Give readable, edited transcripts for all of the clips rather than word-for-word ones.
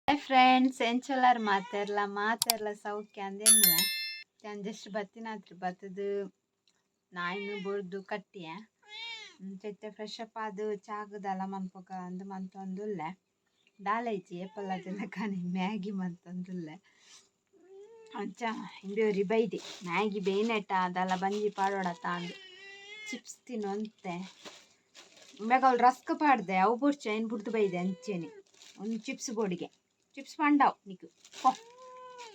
Hi friends ಎಂಚೊಲ್ಲಾರು ಮಾತೆರ್ಲ ಸೌಖ್ಯ ಅಂದೇನುವೆ just ಬತ್ತಿನಾತ್ರಿ ಬತ್ತದು ನಾಯಿನ ಬೊರ್ದು ಕಟ್ಟಿಯ ಚೆತ್ತೆ fresh up ಅದು ಚಾಗದಲ್ಲ ಮನ್ಪೊಕ ಅಂದು ಮಂತೊಂದುಲ್ಲೆ ದಾಲೈಚಿ ಏಪಲ್ಲದೆಲ್ಲ ಕಾನಿ ಮ್ಯಾಗಿ ಮಂತೊಂದುಲ್ಲೆ ಅಂಚ ಇಂದೆವ್ರಿ ಬೈದೆ ಮ್ಯಾಗಿ ಬೇಯ್ನೆಟ ಅದೆಲ್ಲ ಬಂಜಿ ಪಾಡೋಡ ತಾಂದು ಚಿಪ್ಸ್ ತಿನ್ನೊಂತೆ ಮ್ಯಾಗ ಅವ್ಳು ರಸ್ಕ್ ಪಾಡ್ದೆ ಅವು ಬೊರ್ಚ ಏನು ಬುಡ್ದು ಬೈದೆ ಅಂಚೆನೆ ಒಂದು ಚಿಪ್ಸ್ ಬೋಡಿಗೆ ಚಿಪ್ಸ್ పండావు నీకు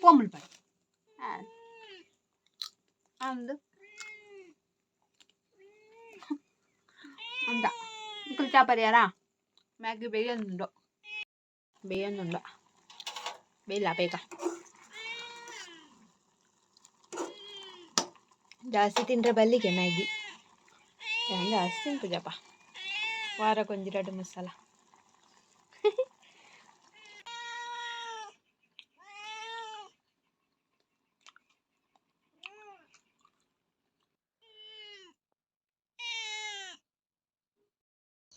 పోములు పడి ಅಂದು ಅಂದ ఇంకులు చాపరియారా మ్యాగీ ಬೇಯೊಂದುಂಡು ಬೇಯಿಲ್ಲ ಬೇಗ ಜಾಸ್ತಿ ತಿಂದರೆ ಬಲ್ಲಿಗೆ ಮ್ಯಾಗಿ ಜಾಸ್ತಿ ತಿಂಪುಜಪ್ಪ ವಾರಕ್ಕೊಂದು 2-3 ಸಲ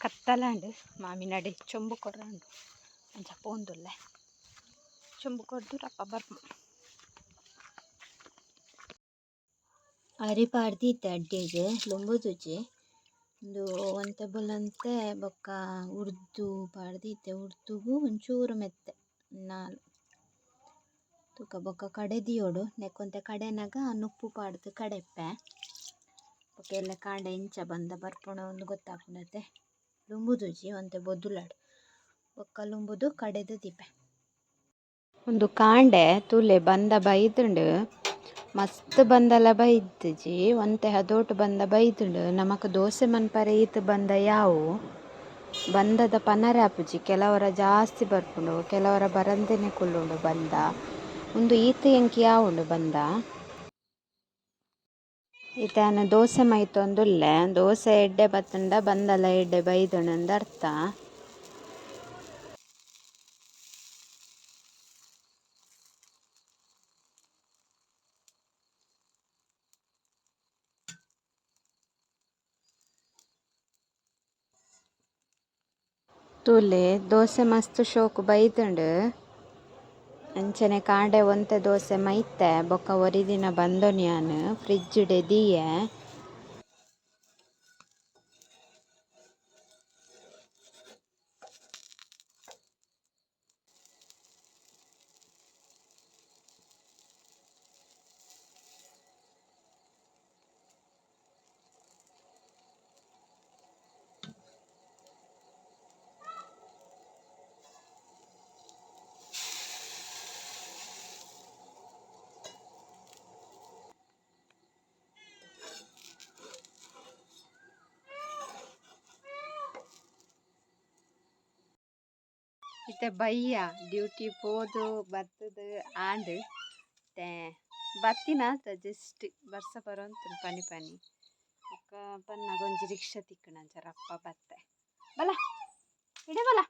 ಕತ್ತಲಾಂಡು ಮಾಮಿನಡೆ ಚೊಂಬು ಕೊರ್ರಾಂಡು ಅಂಚ ಪೋಂದುಲ್ಲೆ ಚೊಂಬು ಕೊರ್ದು ರಪ್ಪ ಬರ್ಪು ಅರಿ ಪಾಡ್ದಿತ್ತೆ ಅಡ್ಡೆಗೆ ಲೊಂಬುದುಜಿ ಒಂದು ಒಂತೆ ಬುಲಂತೆ ಬೊಕ್ಕ ಉರ್ದು ಪಾಡ್ದಿತ್ತೆ ಉರ್ದುಗು ಒಂಚೂರು ಮೆತ್ತೆ ನಾಲು ತುಕ ಬೊಕ್ಕ ಕಡೆದಿಯೋಡು ನೆಕ್ಕೊಂತೆ ಕಡೆನಾಗ ನುಪ್ಪು ಪಾಡ್ದು ಕಡೆಪ್ಪೆ ಬೊಕ್ಕ ಎಲ್ಲ ಕಾಂಡ ಇಂಚ ಬಂದ ಬರ್ಪುಣ ಒಂದು ಗೊತ್ತಾಪುಂಡತೆ ಲುಂಬುದುಜಿ ಒಂತೆ ಬೊದ್ದುಲಾಡು ಬೊಕ್ಕ ಲುಂಬುದು ಕಡೆದು ದಿಪೆ ಒಂದು ಕಾಂಡೆ ತೂಲೆ ಬಂದ ಬೈದುಂಡು ಮಸ್ತ್ ಬಂದಲ ಬೈದ್ಜಿ ಒಂತೆ ಹದೋಟು ಬಂದ ಬೈದುಂಡು ನಮಕ್ ದೋಸೆ ಮನ್ಪರೆ ಈತ್ ಬಂದ ಯಾವು ಬಂದದ ಪನರಾಪುಜಿ ಕೆಲವರ ಜಾಸ್ತಿ ಬರ್ಪುಂಡು ಕೆಲವರ ಬರಂದೆನೆ ಕುಲ್ಲುಂಡು ಬಂದ ಒಂದು ಈತ್ ಎಂಕಿ ಯಾವುಂಡು ಬಂದ ಈತನ ದೋಸೆ ಮೈತೊಂದುಲ್ಲೆ ದೋಸೆ ಎಡ್ಡೆ ಬತ್ತಂಡ ಬಂದಲ ಎಡ್ಡೆ ಬೈದುಂಡು ಅರ್ಥ ತೂಲೆ ದೋಸೆ ಮಸ್ತ್ ಶೋಕು ಬೈದುಂಡು ಅಂಚನೆ ಕಾಂಡೆ ಒಂತೆ ದೋಸೆ ಮೈತೆ ಬೊಕ್ಕ ಒರಿದಿನ ಬಂದೊನಿಯಾನ್ ಫ್ರಿಜ್ ಡೆದಿಯೆ ಇತ್ತೆ ಬಯ್ಯ ಡ್ಯೂಟಿ ಪೋದು ಬತ್ತದು ಆಂಡ್ ಬತ್ತಿನ ಜಸ್ಟ್ ಬರ್ಸ ಬರೋಂತ ಪನಿ ಬೊಕ್ಕ ಪನ್ನಾಗ ಒಂಜಿ ರಿಕ್ಷಾ ತಿಕ್ಕುನಂಚ ರಪ್ಪ ಬತ್ತೆ ಬಲ ಇಡೆ ಬಲ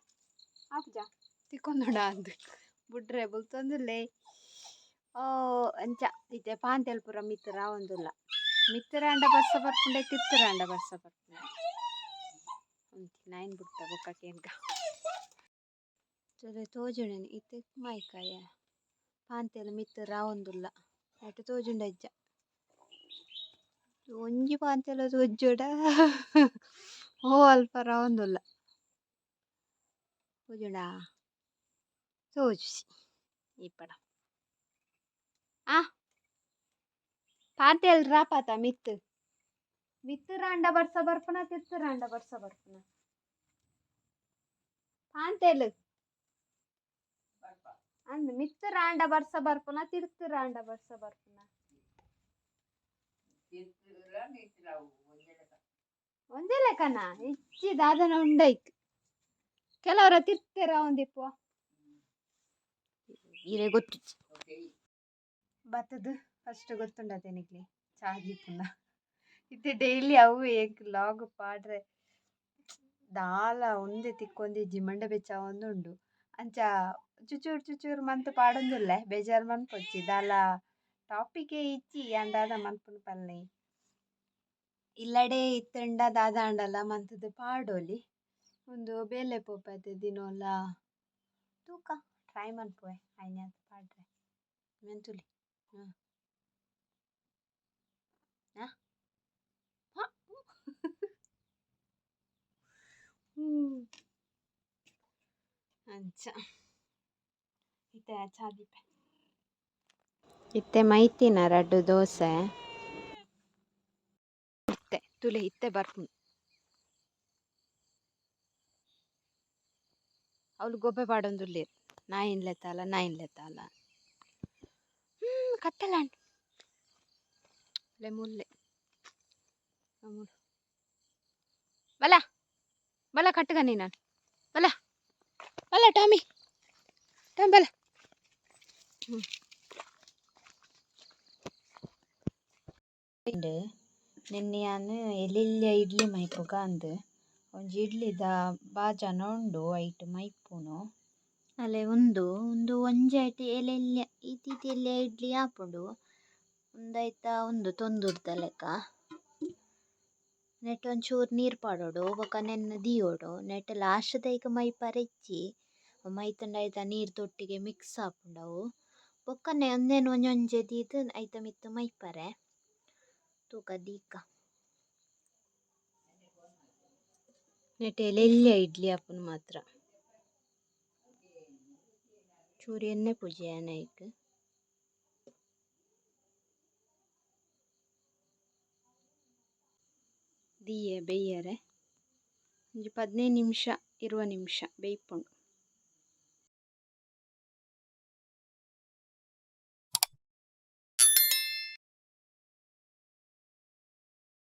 ಆಪುಜ ತಿಕ್ಕೊಂದುಂಡ ಅಂದು ಬುಡ್ರೆ ಬುಲ್ತೊಂದುಲ್ಲೆ ಅಂಚ ಇತ್ತೆ ಪಾಂತೆಲ್ ಪೂರ ಮಿತ್ತರ ಒಂದುಲ್ಲ ಮಿತ್ತರಾಂಡ ಬರ್ಸ ಬರ್ಪುಂಡೆ ತಿತ್ತರಾಂಡ ಬರ್ಸ ಬರ್ಪುಂಡೆ ನೈನ್ ಬುಟ್ಟ ಬೊಕ್ಕ ಕೇನ್ಗ ತೋಜುಂಡನಿ ಇತ್ತೆ ಮಾಯ್ಕಾಯ ಪಾಂತೆಲ್ ಮಿತ್ತರ ಒಂದುಲ್ಲ ನೆಟ್ಟು ತೋಜುಂಡ ಇಜ್ಜ ಒಂಜಿ ಪಾಂತೆಲ ತೋಜೋಡ ಓ ಅಲ್ಪ ಒಂದುಲ್ಲ ತೋಜುಂಡ ತೋಜುಸಿ ಇಪ್ಪಡ ಆ ಪಾಂತೆಲ್ ರಾಪಾತ ಮಿತ್ತರಾಂಡ ಬರ್ಸ ಬರ್ಪುನ ತಿತ್ತರಾಂಡ ಬರ್ಸ ಬರ್ಪುನ ಪಾಂತೆಲ್ ಅಂದ್ ಮಿತ್ತರಾಂಡ ಬರ್ಸ ಬರ್ಪುನ ತಿರ್ತರಾಂಡ ಬರ್ಸ ಬರ್ಪುನ ಒಂದೇ ಲೆಕ್ಕನ ಇಚ್ಚಿ ದಾದನ ಉಂಡೈಕ್ ಕೆಲವರ ತಿರ್ತೆರ ಒಂದಿಪ್ಪು ಈರೆ ಗೊತ್ತು ಬತ್ತದು ಫಸ್ಟ್ ಗೊತ್ತುಂಡತೆನಿಗ್ಲಿ ಚಾಗಿ ಪುನ ಇತ್ತೆ ಡೈಲಿ ಅವು ಏಕ್ ಲಾಗ್ ಪಾಡ್ರೆ ದಾಲ ಒಂದೇ ತಿಕ್ಕೊಂದಿ ಜಿಮಂಡ ಬೆಚ್ಚ ಒಂದುಂಡು ಅಂಚ ಚುಚೂರು ಮಂತ್ ಪಾಡೊಂದುಲ್ಲೆ ಬೇಜಾರು ಮನ್ಪೊಚ್ಚಿ ದಾಲ ಟಾಪಿಗೆ ಇಚ್ಚಿ ಅಂದಾದ ಮನ್ಪುನ ಪಲ್ಲೆ ಇಲ್ಲಡೆ ಇತ್ತಂಡ ದಾದಾಂಡಲ ಮಂತದ ಪಾಡೋಲಿ ಒಂದು ಬೇಲೆ ಪೋಪದೆ ದಿನೋಲ ತೂಕ ಟ್ರೈ ಮನ್ಪುವೆ ಆಯ್ನೆ ಅಂತ ಪಾಡ್ರೆ ಮೆಂತುಲಿ ಹಾಂ ಹಾಂ ಅಂಚ ಇತ್ತೆ ಚಾದಿಪ್ಪೆ ಇತ್ತೆ ಮೈತಿನ ರಡ್ಡು ದೋಸೆ ಇತ್ತೆ ತುಲೆ ಇತ್ತೆ ಬರ್ಪುಂಡು ಅವಳು ಗೊಬ್ಬೆ ಪಾಡೊಂದುಲ್ಲೇರು ನಾಯಿನ್ ಲೆತ್ತಾಲ ಕತ್ತಲಾಂಡು ಮುಲ್ಲೆ ಬಲ ಬಲ ಕಟ್ಟಗನಿ ನಾನು ಬಲ ಬಲ ಟಾಮಿ ಬಲ ನಿನ್ನೆ ನಾನು ಎಲೆಲ್ಯ ಇಡ್ಲಿ ಮೈಪುಗ ಅಂದು ಒಂಜಿ ಇಡ್ಲಿದ ಬಾಜನ ಉಂಡು ಐಟ್ ಮೈಪುನು ಅಲೆ ಒಂಜಿ ಎಲೆಲ್ಯ ಇತ್ತೀತೆ ಎಲ್ಯ ಇಡ್ಲಿ ಆಪುಂಡು ಉಂದೈತ ತೊಂದುರ್ದ ಲೆಕ್ಕ ನೆಟ್ ಒಂಚೂರು ನೀರು ಪಾಡೋಡು ಬೊಕ ನೆನ್ನ ದಿಯೋಡು ನೆಟ್ ಲಾಸ್ಟ್ ದೈಕ ಮೈಪರೆ ಇಜ್ಜಿ ಮೈತುಂಡ ಐತ ನೀರು ತೊಟ್ಟಿಗೆ ಮಿಕ್ಸ್ ಆಪುಂಡವು ಬೊಕ್ಕನೆ ಒಂದೇನು ಒಂಜೊಂಜೆ ದೀದ್ ಐತ ಮಿತ್ತು ಮೈಪರೆ ತೂಕ ದೀಕ ನೆಟ್ ಎಲೆಲ್ಯ ಇಡ್ಲಿ ಆಪುನು ಮಾತ್ರ ಚೂರು ಎಣ್ಣೆ ಪುಜಿಯಾನ ಐಕ್ ದಿಯೆ ಬೇಯರೆ ಒಂಜಿ 15 ನಿಮಿಷ 20 ನಿಮಿಷ ಬೇಯ್ಪುಂಡು.